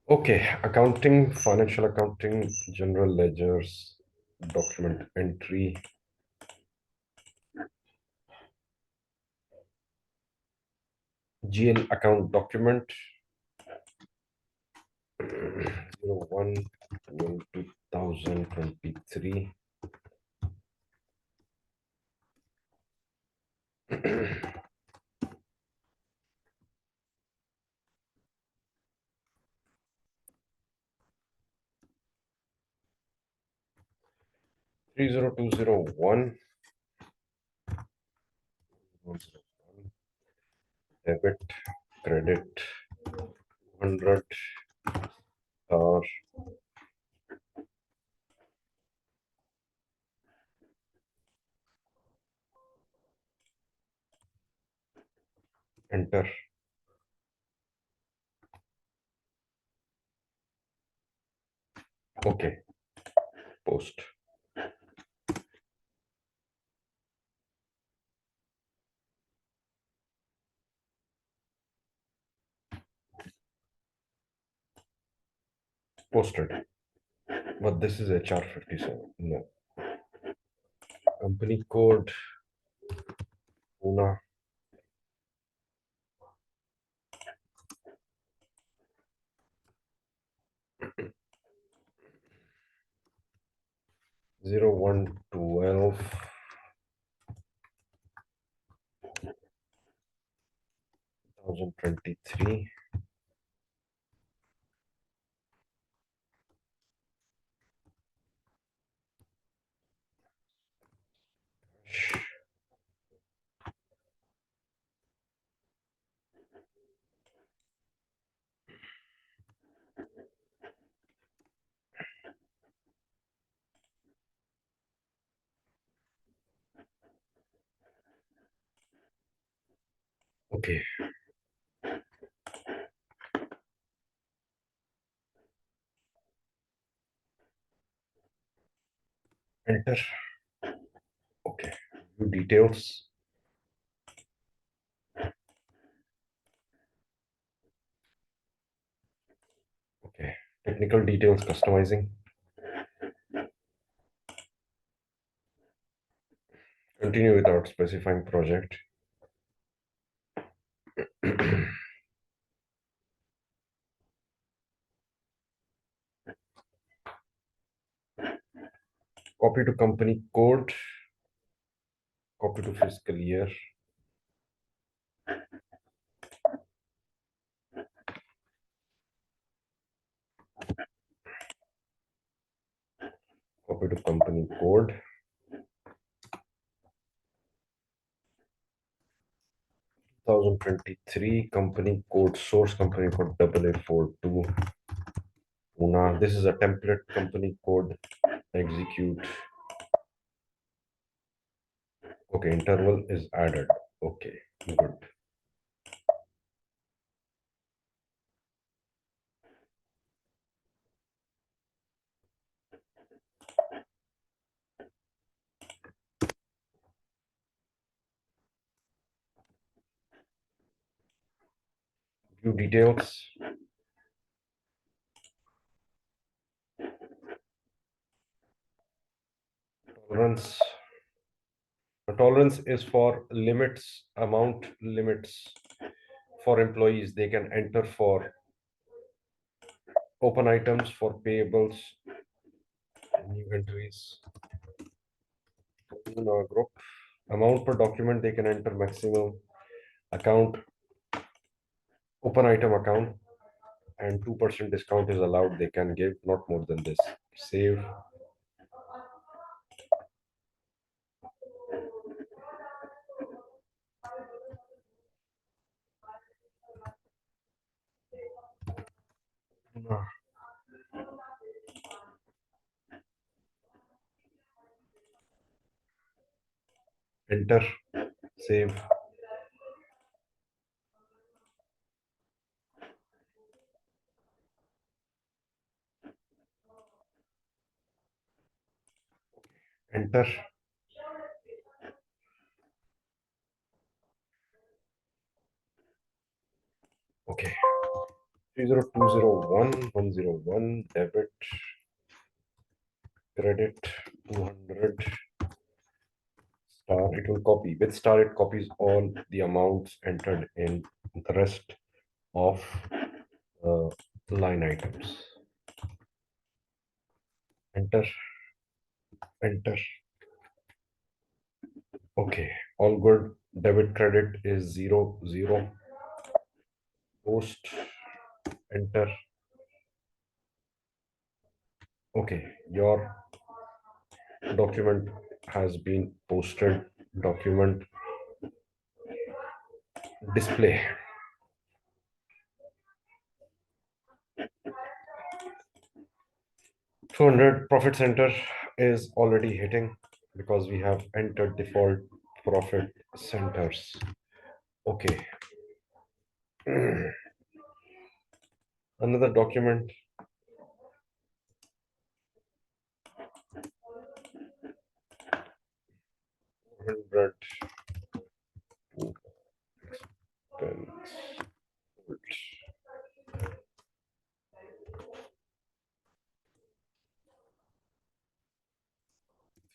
Okay, accounting, financial accounting, general ledgers, document entry, GL account document 01 2023. 30201 debit, credit, 100 star, enter. Okay, post. Posted. But this is HR 57. No. Company code, Pune 0112 2023. Okay, enter. Okay, view details. Okay, technical details customizing. Continue without specifying project. Copy to company code. Copy to fiscal year. Copy to company code. 2023 company code, source company code 8842. Pune. This is a template company code. Execute. Okay, interval is added. Okay, good. View details. Tolerance. The tolerance is for limits, amount limits for employees. They can enter for open items, for payables, inventories. In our group, amount per document they can enter maximum, account, open item account, and 2% discount is allowed. They can give not more than this. Save. Enter. Save. Enter. Okay. 30201101 debit credit 200 star. It will copy. With star, it copies all the amounts entered in the rest of line items. Enter, enter. Okay, all good. Debit credit is 00. Post, enter. Okay, your document has been posted. Document display. 200 profit center is already hitting because we have entered default profit centers. Okay. Another document. Hundred expense.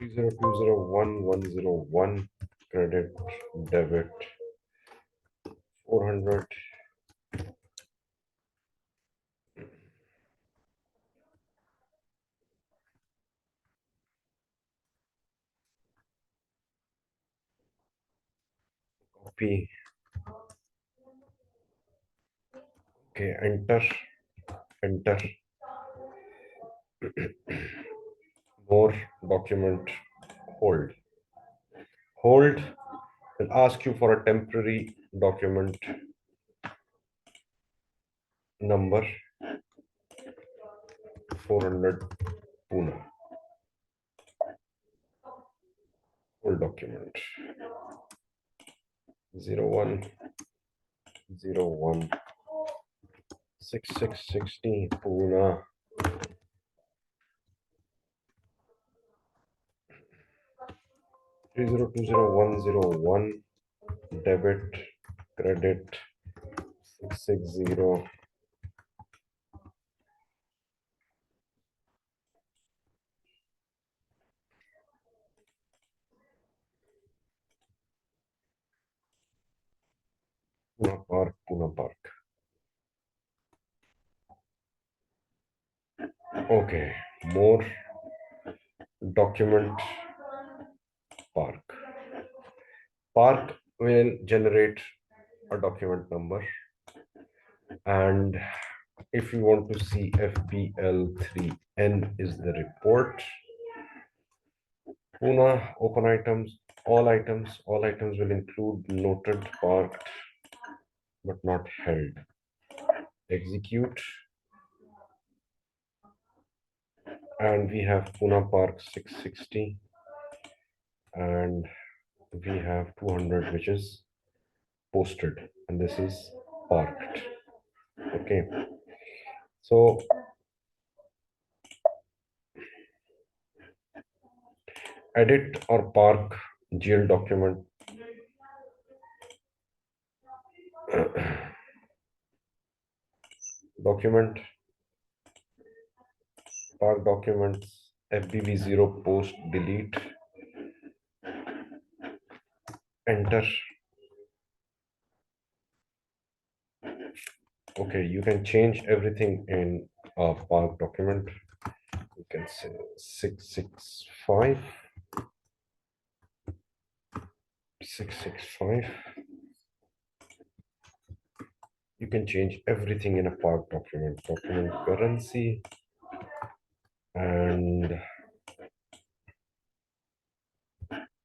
30201101 credit debit 400 copy. Okay, enter, enter. More document, hold. Hold will ask you for a temporary document number 400 Pune. Hold document 01016660 Pune. 30201101 debit credit 660 Pune Park, Pune Park. Okay, more document park. Park will generate a document number, and if you want to see FBL3N is the report. Pune open items, all items will include noted, parked, but not held. Execute, and we have Pune Park 660, and we have 200, which is posted, and this is parked. Okay, so edit or park GL document. Document, park documents, FBV0 post delete, enter. Okay, you can change everything in a park document. You can say 665. 665. You can change everything in a park document. Document currency and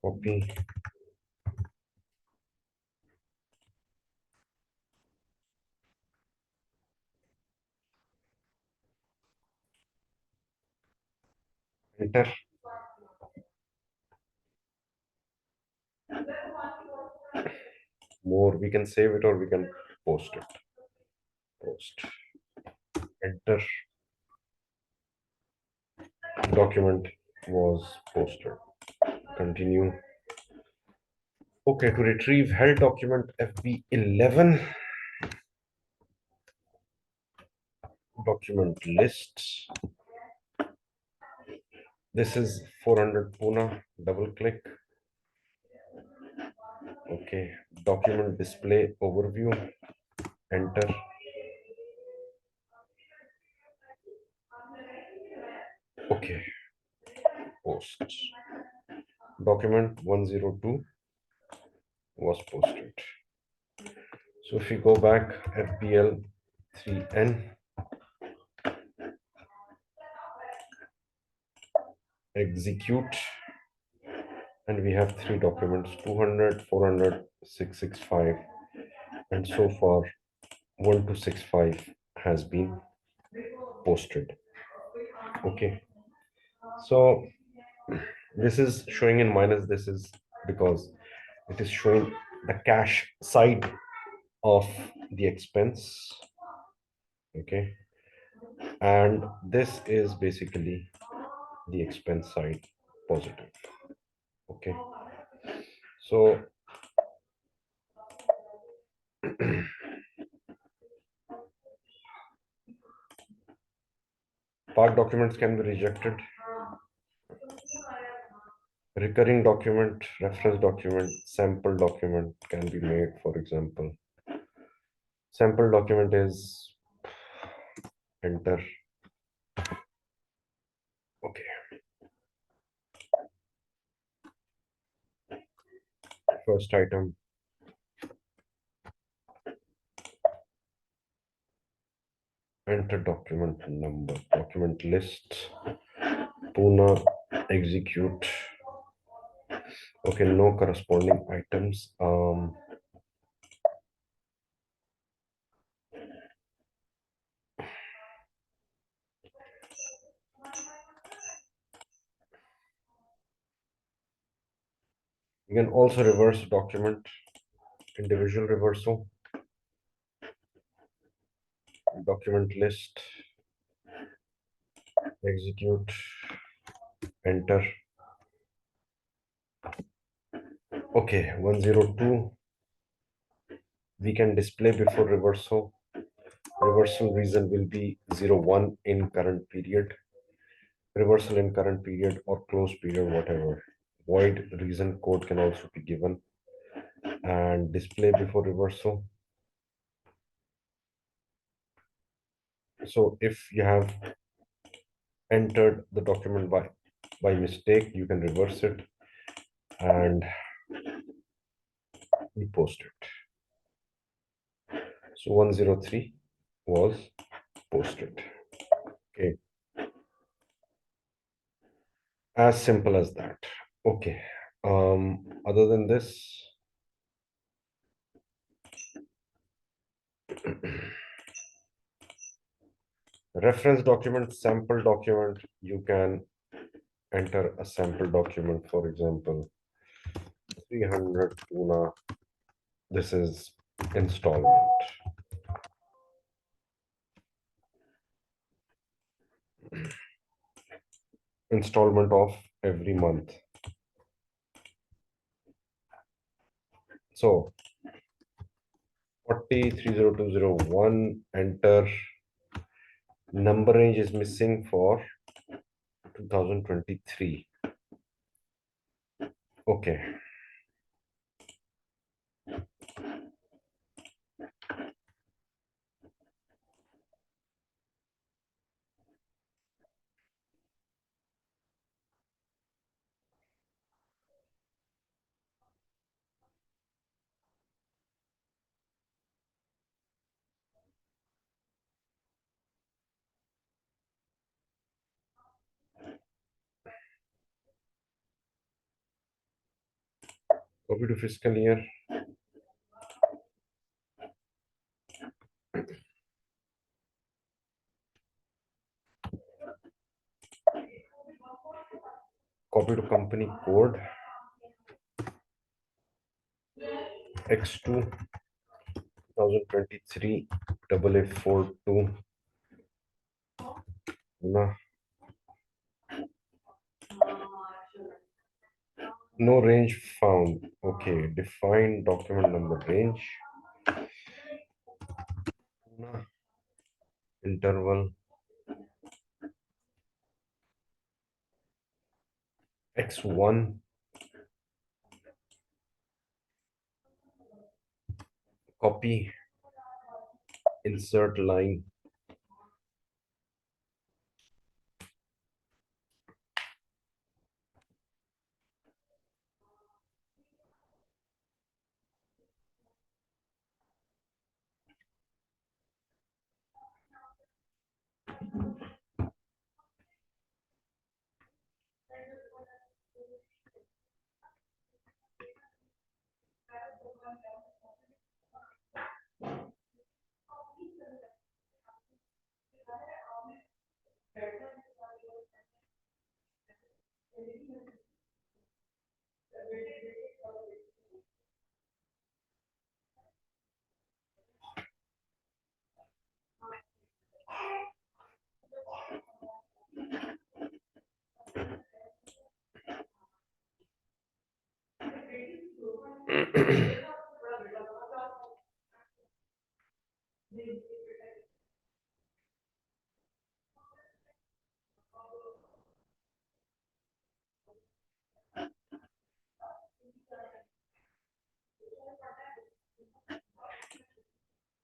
copy. Enter. More, we can save it or we can post it. Post. Enter. Document was posted. Continue. Okay, to retrieve held document FB11. document lists. This is 400 Pune, double click. Okay, document display overview, enter. Okay, post. Document 102 was posted. So if we go back, FPL 3N, execute, and we have three documents, 200, 400, 665, and so far 1265 has been posted. Okay, so this is showing in minus. This is because it is showing the cash side of the expense. Okay, and this is basically the expense side positive. Okay, so part documents can be rejected. Recurring document, reference document, sample document can be made. For example, sample document is enter. Okay, first item, enter document number, document list, Pune, execute. Okay, no corresponding items. You can also reverse document, individual reversal, document list, execute, enter. Okay, 102 we can display before reversal. Reversal reason will be 01 in current period, reversal in current period or close period, whatever. Void reason code can also be given, and display before reversal. So if you have entered the document by mistake, you can reverse it and we post it. So 103 was posted. Okay, as simple as that. Okay, other than this, reference document, sample document, you can enter a sample document. For example, 300 Pune, this is installment. Installment of every month. So 40 30201, enter. Number range is missing for 2023. Okay, copy to fiscal year. Copy to company code X2 2023 AA42. No, no range found. Okay, define document number range. No, interval x1, copy, insert line.